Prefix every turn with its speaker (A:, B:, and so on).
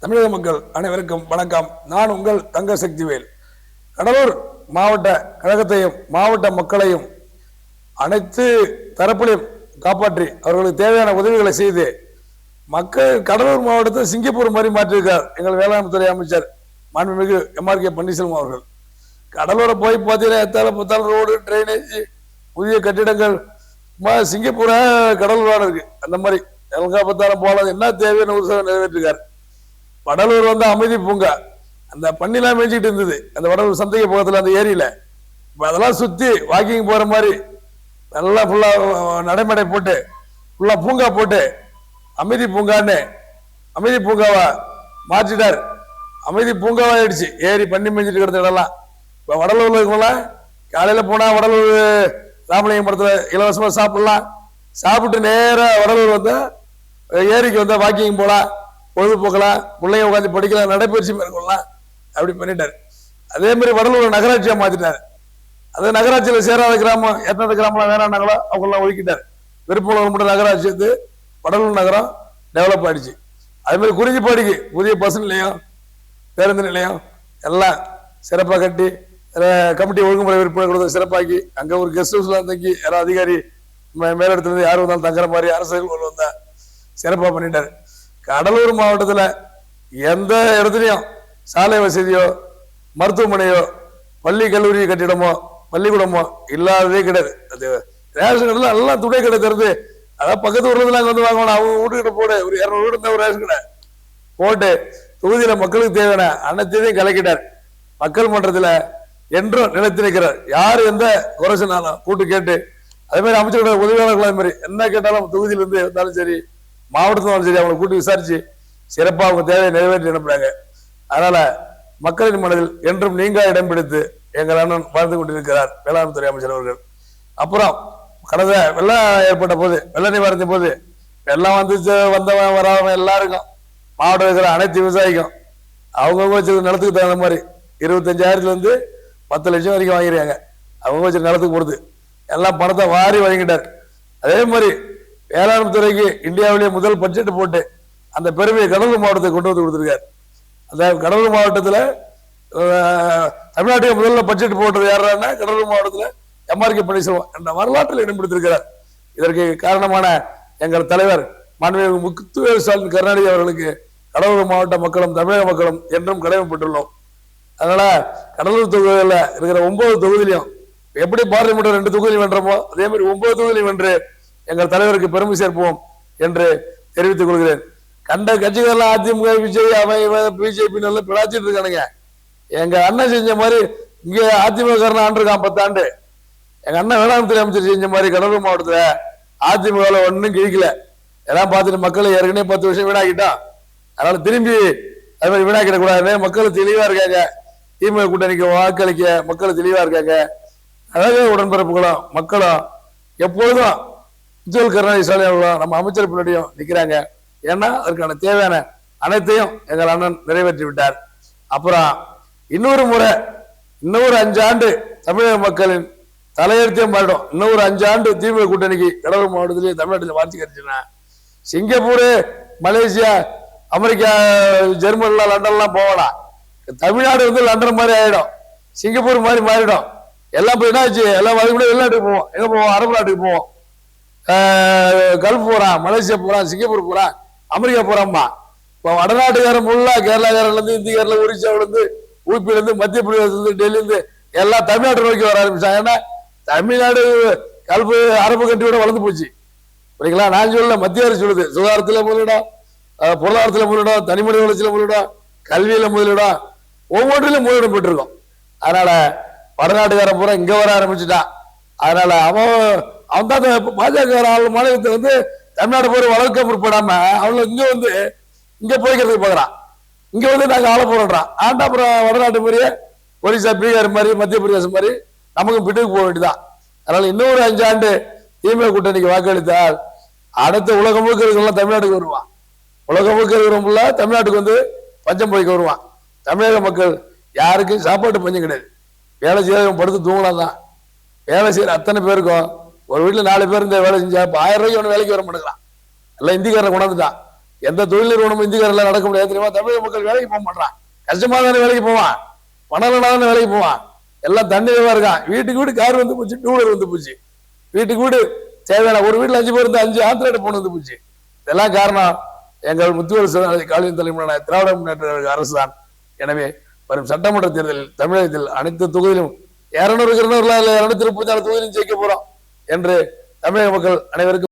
A: தமிழக மக்கள் அனைவருக்கும் வணக்கம். நான் உங்கள் தங்க சக்திவேல். கடலூர் மாவட்ட கழகத்தையும் மாவட்ட மக்களையும் அனைத்து தரப்பிலும் காப்பாற்றி அவர்களுக்கு தேவையான உதவிகளை செய்து மக்கள் கடலூர் மாவட்டத்தை சிங்கப்பூர் மாதிரி மாற்றியிருக்கார் எங்கள் வேளாண் துறை அமைச்சர் மாண்புமிகு MRK பன்னீர்செல்வம் அவர்கள். கடலூரை போய் பார்த்தீங்கன்னா எத்தால புத்தால் ரோடு, ட்ரைனேஜ், புதிய கட்டிடங்கள் சிங்கப்பூரா கடலூரான இருக்கு. அந்த மாதிரி எல்கா பத்தாலும் போல என்ன தேவையான ஒரு நிறைவேற்றிருக்காரு. வடலூர் வந்து அமைதி பூங்கா, அந்த பன்னிலாம் மேய்ச்சிட்டு இருந்தது அந்த வடலூர் சந்தைக்கு பக்கத்துல அந்த ஏரியில. அதெல்லாம் சுத்தி வாக்கிங் போற மாதிரி நல்லா ஃபுல்லா நடைமடை போட்டு ஃபுல்லா பூங்கா போட்டு அமைதி பூங்கான்னு அமைதி பூங்காவா மாற்றிட்டார். அமைதி பூங்காவா ஆயிடுச்சு. ஏரி பண்ணி மேய்ச்சிட்டு கிடந்த இடம்லாம் இப்ப வடலூர்ல இருக்கலாம். காலையில போனா வடலூர் ராமலிங்கம் படத்துல இலவசமா சாப்பிடலாம். சாப்பிட்டு நேரம் வடலூர் வந்தா ஏரிக்கு வந்தா வாக்கிங் போலாம், பொழுதுபோக்கலாம், பிள்ளைங்க உட்காந்து படிக்கலாம், நடைபயிற்சி மேற்கொள்ளலாம். அப்படி பண்ணிட்டாரு. அதே மாதிரி வடலூர் நகராட்சியா மாத்திட்டாரு. அது நகராட்சியில சேராத கிராமம் எத்தனை கிராமம் வேணாண்டாங்களோ அவங்கெல்லாம் ஒதுக்கிட்டாரு. விருப்பம் மட்டும் நகராட்சி வந்து வடலூர் நகரம் டெவலப் ஆயிடுச்சு. அதே மாதிரி குறிஞ்சிப்பாடிக்கு புதிய பஸ் நிலையம், பேருந்து நிலையம் எல்லாம் சிறப்பாக கட்டி கமிட்டி ஒழுங்குமுறை விற்பனை கொடுத்த சிறப்பாக்கி அங்க ஒரு கெஸ்ட் ஹவுஸ்லாம் தங்கி யாரும் அதிகாரி மேலிடத்துல இருந்து யாரும் வந்தாலும் தங்குற மாதிரி அரசு வந்தா சிறப்பா பண்ணிட்டாரு. கடலூர் மாவட்டத்துல எந்த இடத்துலயும் சாலை வசதியோ மருத்துவமனையோ பள்ளி கல்லூரி கட்டிடமோ பள்ளிக்கூடமோ இல்லாததே கிடையாது. அது ரேஷன் கடையில எல்லாம் துணை கடை திறந்து, அதாவது பக்கத்து ஊர்ல இருந்து நாங்க வந்து வாங்கணும். அவங்க வீட்டுக்கிட்ட போட ஒரு 200 வீடு இருந்தா ஒரு ரேஷன் கடை போட்டு தொகுதியில மக்களுக்கு தேவையான அனைத்தையும் கலக்கிட்டார். மக்கள் மன்றத்துல என்றும் நிலைத்து நிற்கிறார். யாரு எந்த குறை சொன்னாலும் கூட்டு கேட்டு, அதே மாதிரி அமைச்சரோட உதவியாளர்கள் அது மாதிரி என்ன கேட்டாலும் தொகுதியில இருந்து இருந்தாலும் சரி மாவட்டத்திலும் சரி அவங்களை கூட்டி விசாரிச்சு சிறப்பா அவங்க தேவையை நிறைவேற்றி அனுப்புறாங்க. அதனால மக்களின் மனதில் என்றும் நீங்கா இடம் பிடித்து எங்கள் அண்ணன் வாழ்ந்து கொண்டிருக்கிறார் வேளாண் துறை அமைச்சர் அவர்கள். அப்புறம் கடந்த வெள்ளம் ஏற்பட்ட போது, வெள்ள நிவாரணத்தின் போது வெள்ளம் வந்து வந்தவன் வராதவன் எல்லாருக்கும் மாவட்டம் இருக்கிற அனைத்து விவசாயிக்கும் அவங்கவுங்க வச்சிருக்க நிலத்துக்கு தகுந்த மாதிரி 25,000 இருந்து 10 லட்சம் வரைக்கும் வாங்கிருக்காங்க. அவங்க வச்சிருக்க நிலத்துக்கு பொறுத்து எல்லாம் பணத்தை வாரி வழங்கிட்டார். அதே மாதிரி வேளாண் துறைக்கு இந்தியாவிலேயே முதல் பட்ஜெட் போட்டு அந்த பெருமையை கடலூர் மாவட்டத்துக்கு கொண்டு வந்து கொடுத்திருக்காரு. அந்த கடலூர் மாவட்டத்துல தமிழ்நாட்டுக்கு முதல்ல பட்ஜெட் போட்டது யாருன்னா கடலூர் மாவட்டத்துல MRK பன்னீர்செல்வம் என்ற வரலாற்றில் இடம் பிடித்திருக்கிறார். இதற்கு காரணமான எங்கள் தலைவர் மாண்புமிகு முத்துவேல் ஸ்டாலின் கருணாநிதி அவர்களுக்கு கடலூர் மாவட்ட மக்களும் தமிழக மக்களும் என்றும் கடமைப்பட்டுள்ளோம். அதனால கடலூர் தொகுதியில இருக்கிற 9 தொகுதியிலையும் எப்படி பார்லிமெண்ட் 2 தொகுதியில் வென்றமோ அதே மாதிரி 9 தொகுதியில் வென்று எங்கள் தலைவருக்கு பெருமை சேர்ப்போம் என்று தெரிவித்துக் கொள்கிறேன். கண்ட கட்சிகள்லாம் அதிமுக, விஜய், பிஜேபி பிளாச்சிட்டு இருக்கானுங்க. எங்க அண்ணன் செஞ்ச மாதிரி இங்க அதிமுக ஆண்டிருக்கான் 10 ஆண்டு. எங்க அண்ணன் வேளாண் துறை அமைச்சர் செஞ்ச மாதிரி கடலூர் மாவட்டத்துல அதிமுக ஒன்னும் கிழிக்கல. எல்லாம் பார்த்துட்டு மக்களை ஏற்கனவே 10 வருஷம் வீணாக்கிட்டான். அதனால திரும்பி அது மாதிரி வீணாக்கிட கூடாது. மக்கள் தெளிவா இருக்காங்க. திமுக கூட்டணிக்கு வாக்களிக்க மக்கள் தெளிவா இருக்காங்க. அழக உடன்பிறப்புகளும் மக்களும் எப்பொழுதும் முத்துவேல் கருணாநிதி ஸ்டாலின் அவர்களும் நம்ம அமைச்சர் பின்னாடியும் நிற்கிறாங்க. ஏன்னா அதற்கான தேவையான அனைத்தையும் எங்கள் அண்ணன் நிறைவேற்றி விட்டார். அப்புறம் இன்னொரு முறை இன்னொரு 5 ஆண்டு தமிழக மக்களின் தலையெழுத்தையும் மாறிடும். இன்னொரு 5 ஆண்டு திமுக கூட்டணிக்கு கடலூர் மாவட்டத்திலேயே தமிழ்நாட்டில் வாட்சி கிடைச்சுன்னா சிங்கப்பூர், மலேசியா, அமெரிக்கா, ஜெர்மன்ல, லண்டன்லாம் போகலாம். தமிழ்நாடு வந்து லண்டன் மாதிரி ஆயிடும், சிங்கப்பூர் மாதிரி மாறிடும். எல்லாம் போய் என்னாச்சு, எல்லாம் கூட வெளிநாட்டுக்கு போவோம். எங்க போவோம்? அரபு நாட்டுக்கு போவோம், கல்ஃப் போறான், மலேசியா போறான், சிங்கப்பூர் போறான், அமெரிக்கா போறான்மா. இப்போ வடநாட்டுக்காரன் ஃபுல்லா கேரளாக்காரன்ல இருந்து, இந்தியாவில், ஒரிசாவில இருந்து, ஊபியில இருந்து, மத்திய பிரதேசத்துல இருந்து, டெல்லியில இருந்து எல்லாம் தமிழ்நாட்டை நோக்கி வர ஆரம்பிச்சாங்க. ஏன்னா தமிழ்நாடு கல்ஃப் அரபு கண்ட்ரியோட வளர்ந்து போச்சு. புரியுங்களா? நான் சொல்லல, மத்திய அரசு சொல்லுது. சுகாதாரத்துல முதலிடம், பொருளாதாரத்துல முதலிடம், தனிமனித வளர்ச்சியில முதலிடம், கல்வியில முதலிடம், ஒவ்வொன்றிலும் முதலிடம் பெற்றிருக்கோம். அதனால வடநாட்டுக்காரன் பூரா இங்க வர ஆரம்பிச்சுட்டான். அதனால அவன் தான் பாஜக மாநிலத்தை வந்து தமிழ்நாடு போய் வளர்க்க முற்படாம அவங்கள இங்க வந்து இங்க போய்க்கிறதுக்கு பாக்குறான். இங்க வந்து நாங்க ஆள போறோம்றான். ஆண்டா அப்புறம் வடநாட்டு மாதிரியே ஒரிசா, பீகார் மாதிரி, மத்திய பிரதேசம் மாதிரி நமக்கு பிட்டுக்கு போக வேண்டியதான். அதனால இன்னொரு 5 ஆண்டு திமுக கூட்டணிக்கு வாக்களித்தால் அடுத்த உலகம் முழுக்க இருக்கிறவங்க தமிழ்நாட்டுக்கு வருவான். உலகம் முழுக்க இருக்கிறவங்கள தமிழ்நாட்டுக்கு வந்து பஞ்சம் போய்க்க வருவான். தமிழக மக்கள் யாருக்கும் சாப்பாட்டு பஞ்சம் கிடையாது. வேலை செய்ய படுத்து தூங்கலாம் தான். வேலை செய்யற அத்தனை பேருக்கும் ஒரு வீட்டுல 4 பேர் இந்த வேலை செஞ்சா 1000 ரூபாய்க்கு ஒன்று வேலைக்கு வர மாட்டேங்கிறான். எல்லாம் இந்திக்காரன் கொண்டாந்துட்டான். எந்த தொழில் நிறுவனம் இந்திக்காரில் நடக்க முடியாது தெரியுமா? தமிழக மக்கள் வேலைக்கு போக மாட்டான், கஷ்டமா தானே வேலைக்கு போவான், பணம் தானே வேலைக்கு போவான், எல்லாம் தண்ணியவா இருக்கான். வீட்டுக்கு வீடு கார் வந்து போச்சு, டூ வீலர் வந்து போச்சு, வீட்டுக்கு வீடு தேவையான ஒரு வீட்டுல 5 பேர் இருந்து 5 ஆந்திராடு போன வந்து போச்சு. இதெல்லாம் காரணம் எங்கள் முத்துவேல் ஸ்டாலின் தலைமையிலான திராவிட முன்னேற்ற அரசு தான். எனவே வரும் சட்டமன்ற தேர்தலில் தமிழகத்தில் அனைத்து தொகுதியிலும் 200 234 தொகுதியிலும் ஜெயிக்க போறோம் என்று தமிழக மக்கள் அனைவருக்கும்